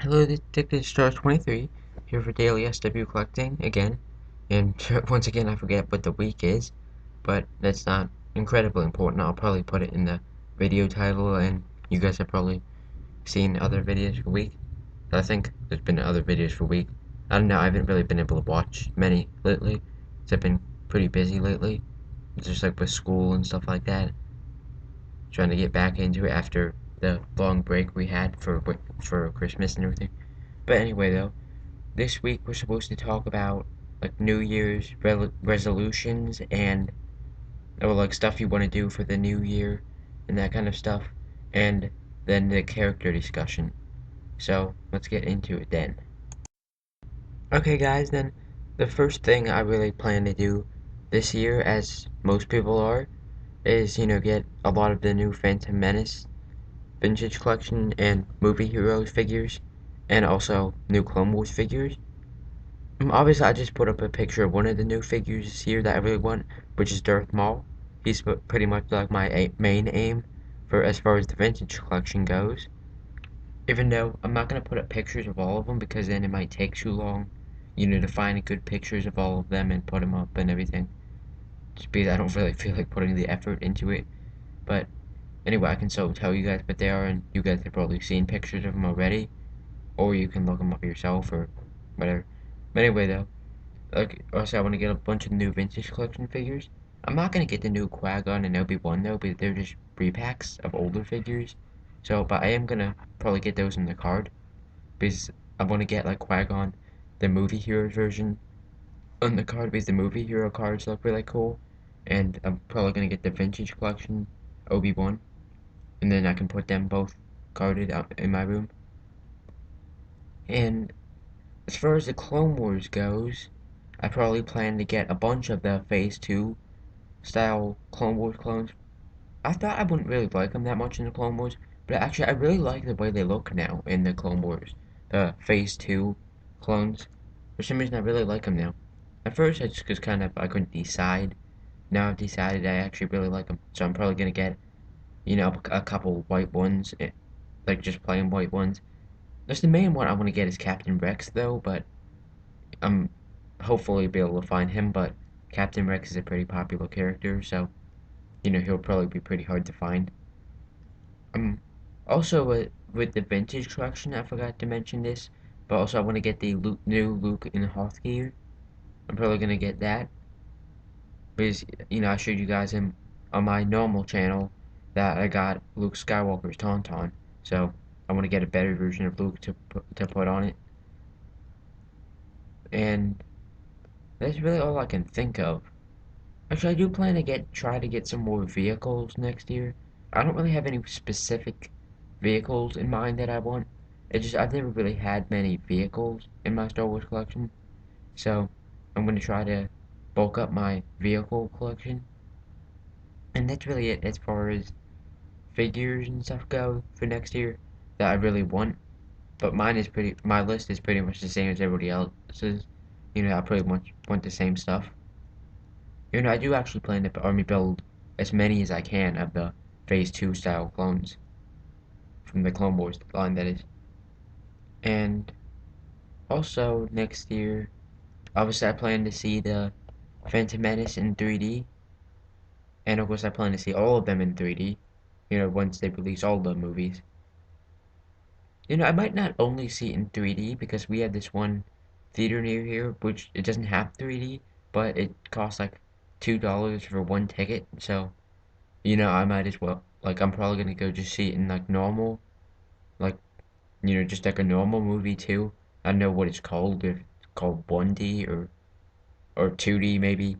Hello, Addictedtostarwars23 here for daily SW collecting again. And once again, I forget what the week is, but that's not incredibly important. I'll probably put it in the video title, and you guys have probably seen other videos for week. I think there's been other videos for week. I don't know, I haven't really been able to watch many lately, because I've been pretty busy lately, just like with school and stuff like that. Trying to get back into it after the long break we had for Christmas and everything. But anyway, though, this week we're supposed to talk about like New Year's resolutions and or like stuff you want to do for the new year and that kind of stuff, and then the character discussion. So let's get into it then. Okay, guys, then the first thing I really plan to do this year, as most people are, is get a lot of the new Phantom Menace vintage collection and movie heroes figures, and also new Clone Wars figures. Obviously, I just put up a picture of one of the new figures here that I really want, which is Darth Maul. He's pretty much like my main aim for as far as the vintage collection goes. Even though I'm not going to put up pictures of all of them because then it might take too long, to find good pictures of all of them and put them up and everything. Just because I don't really feel like putting the effort into it. But anyway, I can still tell you guys what they are, and you guys have probably seen pictures of them already, or you can look them up yourself or whatever. But anyway, though. Like, also, I want to get a bunch of new vintage collection figures. I'm not gonna get the new Qui-Gon and Obi-Wan though, but they're just repacks of older figures. So, but I am gonna probably get those in the card because I want to get like Qui-Gon, the movie hero version, on the card because the movie hero cards look really cool, and I'm probably gonna get the vintage collection Obi-Wan, and then I can put them both carded up in my room. And as far as the Clone Wars goes, I probably plan to get a bunch of the Phase 2 style Clone Wars clones. I thought I wouldn't really like them that much in the Clone Wars, but actually I really like the way they look now in the Clone Wars. The Phase 2 clones. For some reason I really like them now. At first I just was kind of, I couldn't decide. Now I've decided I actually really like them. So I'm probably going to get, a couple white ones, like just plain white ones. Just the main one I want to get is Captain Rex though, but I'm hopefully be able to find him, but Captain Rex is a pretty popular character, so he'll probably be pretty hard to find. Um, Also with the vintage collection, I forgot to mention this, but also I want to get the new Luke in Hoth gear. I'm probably gonna get that because I showed you guys him on my normal channel that I got Luke Skywalker's Tauntaun, so I want to get a better version of Luke to put on it, and that's really all I can think of. Actually, I do plan to try to get some more vehicles next year. I don't really have any specific vehicles in mind that I want. It's just I've never really had many vehicles in my Star Wars collection, so I'm gonna try to bulk up my vehicle collection. And that's really it as far as figures and stuff go for next year that I really want. But my list is pretty much the same as everybody else's. I pretty much want the same stuff. I do actually plan to army build as many as I can of the Phase 2 style clones from the Clone Wars line, that is. And also, next year, obviously, I plan to see the Phantom Menace in 3D. And of course, I plan to see all of them in 3D, once they release all the movies. I might not only see it in 3D because we have this one theater near here, which it doesn't have 3D, but it costs like $2 for one ticket, so I might as well. Like, I'm probably gonna go just see it in like normal, like, just like a normal movie too. I don't know what it's called, if it's called 1D or 2D maybe.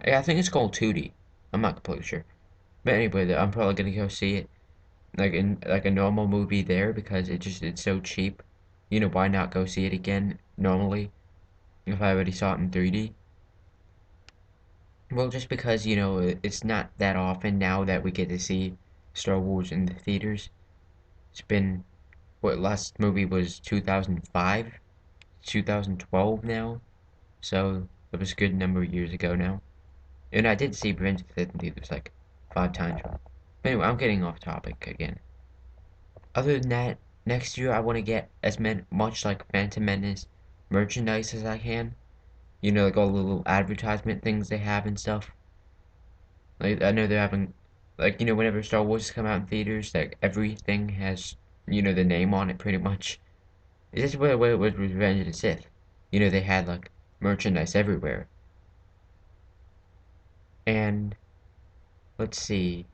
Yeah, I think it's called 2D. I'm not completely sure. But anyway, I'm probably gonna go see it like in like a normal movie there because it's so cheap. Why not go see it again normally if I already saw it in 3D? Well, just because, it's not that often now that we get to see Star Wars in the theaters. It's been, what, last movie was 2005, 2012 now, so it was a good number of years ago now. And I did see Revenge of the Sith in theaters like 5 times. But anyway, I'm getting off topic again. Other than that, next year I want to get as much like Phantom Menace merchandise as I can. You know, like all the little advertisement things they have and stuff. Like I know they're having, like whenever Star Wars come out in theaters, like everything has the name on it pretty much. It's just what it was with Revenge of the Sith. They had like merchandise everywhere. And let's see.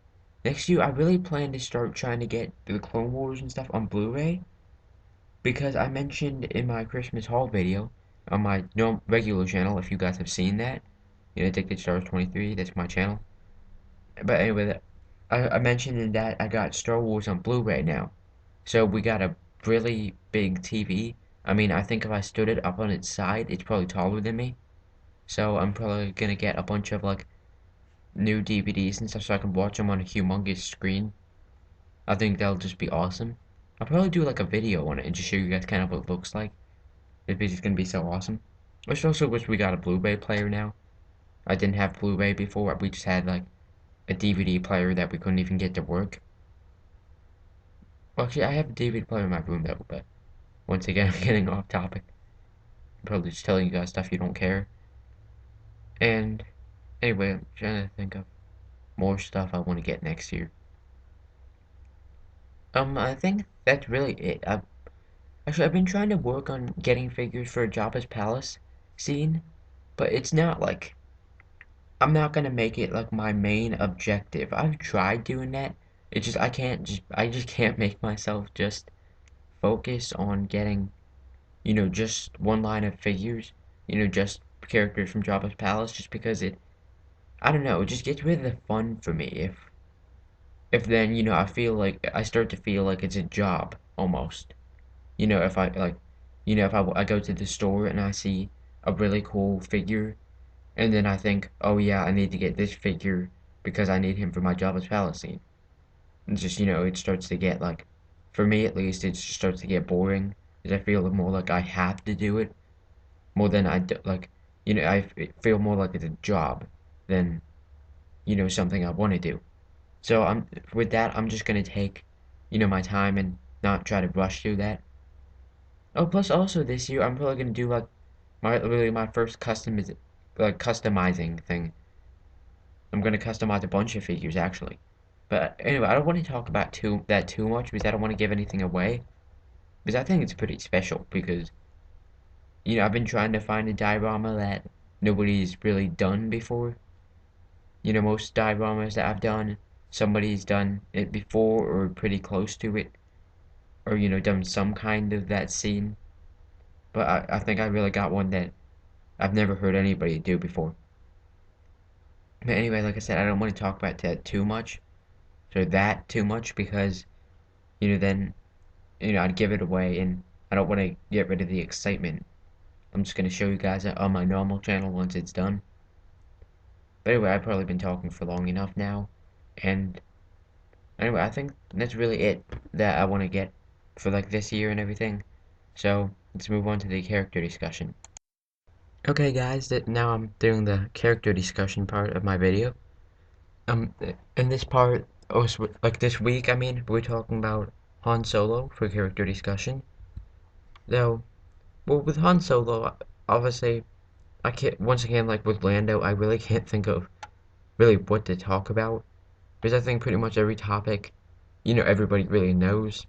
Next year, I really plan to start trying to get the Clone Wars and stuff on Blu-ray because I mentioned in my Christmas haul video on my regular channel, if you guys have seen that, Addictedtostarwars23, that's my channel. But anyway, I mentioned in that I got Star Wars on Blu-ray now. So we got a really big TV. I mean, I think if I stood it up on its side, it's probably taller than me. So I'm probably gonna get a bunch of like new DVDs and stuff so I can watch them on a humongous screen. I think that'll just be awesome. I'll probably do like a video on it and just show you guys kind of what it looks like. It's just gonna be so awesome. I also wish we got a Blu-ray player now. I didn't have Blu-ray before. We just had like a DVD player that we couldn't even get to work. Well, actually, I have a DVD player in my room though, but once again, I'm getting off topic. I'm probably just telling you guys stuff you don't care. And anyway, I'm trying to think of more stuff I want to get next year. I think that's really it. I've been trying to work on getting figures for Jabba's palace scene, but it's not like I'm not gonna make it like my main objective. I've tried doing that. It's just I just can't make myself just focus on getting, just one line of figures, just characters from Jabba's palace, just because I don't know, it just gets rid of the fun for me if then, I start to feel like it's a job almost. If I like, if I go to the store and I see a really cool figure, and then I think, oh yeah, I need to get this figure because I need him for my Jabba's palace scene. It's just, it starts to get like, for me at least, it just starts to get boring. Because I feel more like I have to do it more than I do, like, I feel more like it's a job than, something I want to do. So with that, I'm just gonna take, my time and not try to rush through that. Oh, plus also this year, I'm probably gonna do like my first customizing thing. I'm gonna customize a bunch of figures actually. But anyway, I don't want to talk about too much because I don't want to give anything away. Because I think it's pretty special because I've been trying to find a diorama that nobody's really done before. Most dioramas that I've done, somebody's done it before or pretty close to it, or done some kind of that scene. But I think I really got one that I've never heard anybody do before. But anyway, like I said, I don't want to talk about that too much, because then I'd give it away, and I don't want to get rid of the excitement. I'm just gonna show you guys it on my normal channel once it's done. But anyway, I've probably been talking for long enough now, and anyway, I think that's really it that I want to get for like this year and everything. So let's move on to the character discussion. Okay guys, now I'm doing the character discussion part of my video. Um, in this part, like this week, I mean, we're talking about Han Solo for character discussion. Though, well, with Han Solo, obviously, I can't, once again, like with Lando, I really can't think of really what to talk about. Because I think pretty much every topic, everybody really knows.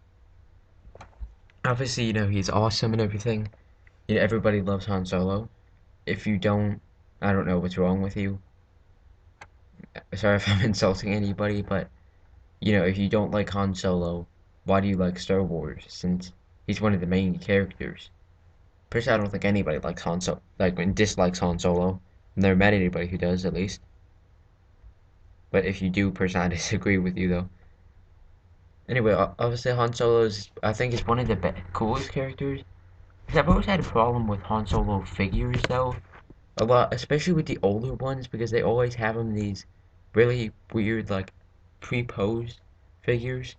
Obviously, he's awesome and everything. Everybody loves Han Solo. If you don't, I don't know what's wrong with you. Sorry if I'm insulting anybody, but if you don't like Han Solo, why do you like Star Wars? Since he's one of the main characters. Personally, I don't think anybody likes Han Solo, and dislikes Han Solo. I've never met anybody who does, at least. But if you do, personally, I disagree with you, though. Anyway, obviously, Han Solo I think, is one of the coolest characters. I've always had a problem with Han Solo figures, though. A lot, especially with the older ones, because they always have them these really weird, like, pre-posed figures.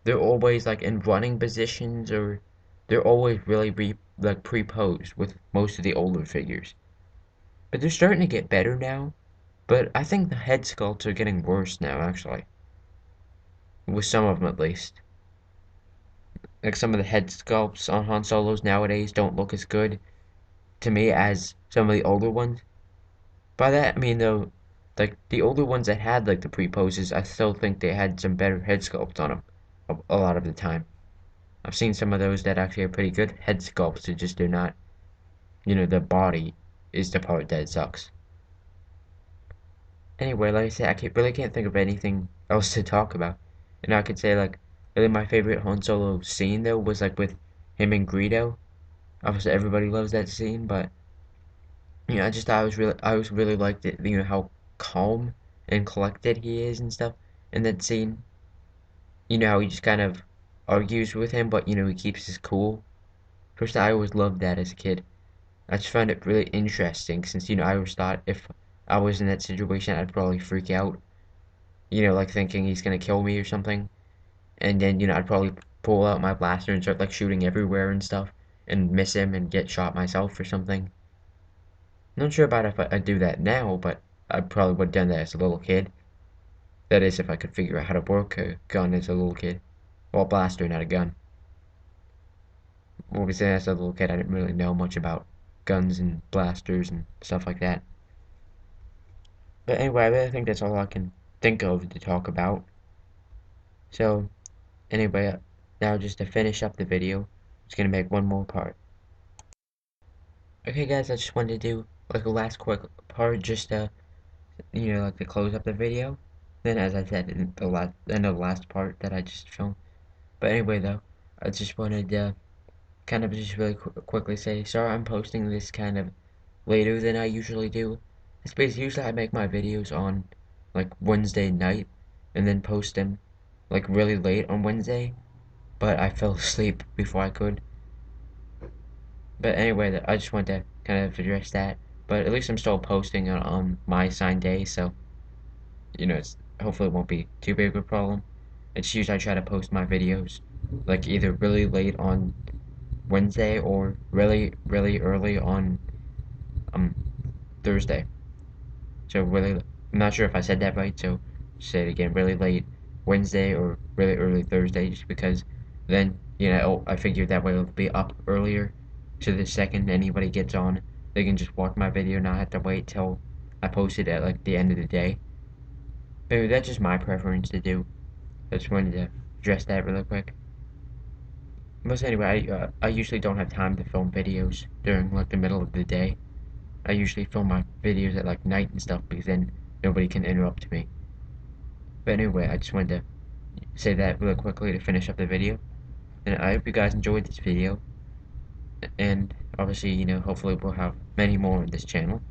They're always like in running positions, or they're always really pre-posed with most of the older figures. But they're starting to get better now. But I think the head sculpts are getting worse now, actually, with some of them at least. like some of the head sculpts on Han Solos nowadays don't look as good to me as some of the older ones. By that I mean though, like the older ones that had like the pre-poses, I still think they had some better head sculpt on them a lot of the time. I've seen some of those that actually are pretty good head sculpts that just do not, the body is the part that sucks. Anyway, like I said, really can't think of anything else to talk about. And I could say like really my favorite Han Solo scene though was like with him and Greedo. Obviously everybody loves that scene, but I just thought I was really liked it, how calm and collected he is and stuff in that scene. How he just kind of argues with him, but he keeps his cool. First, I always loved that as a kid. I just found it really interesting since I always thought if I was in that situation, I'd probably freak out. Like thinking he's gonna kill me or something, and then I'd probably pull out my blaster and start like shooting everywhere and stuff, and miss him and get shot myself or something. Not sure about if I'd do that now, but I probably would have done that as a little kid. That is, if I could figure out how to work a gun as a little kid. Well, a blaster, not a gun. Obviously, as a little kid, I didn't really know much about guns and blasters and stuff like that. But anyway, I really think that's all I can think of to talk about. So, anyway, now just to finish up the video, I'm just gonna make one more part. Okay, guys, I just wanted to do like a last quick part, just like to close up the video. Then, as I said in the end of the last part that I just filmed. But anyway, though, I just wanted to kind of just really quickly say, sorry I'm posting this kind of later than I usually do. It's basically usually I make my videos on like Wednesday night and then post them like really late on Wednesday, but I fell asleep before I could. But anyway, I just wanted to kind of address that. But at least I'm still posting on my assigned day, so it's hopefully it won't be too big of a problem. It's usually I try to post my videos like either really late on Wednesday or really really early on um Thursday. So really, I'm not sure if I said that right. So say it again, really late Wednesday or really early Thursday, just because then I figured that way it'll be up earlier. So the second anybody gets on, they can just watch my video, not have to wait till I post it at like the end of the day. Maybe that's just my preference to do. I just wanted to address that really quick. But anyway, I usually don't have time to film videos during like the middle of the day. I usually film my videos at like night and stuff because then nobody can interrupt me. But anyway, I just wanted to say that really quickly to finish up the video. And I hope you guys enjoyed this video. And obviously, hopefully we'll have many more on this channel.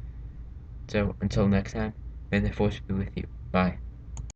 So until next time, may the force be with you. Bye.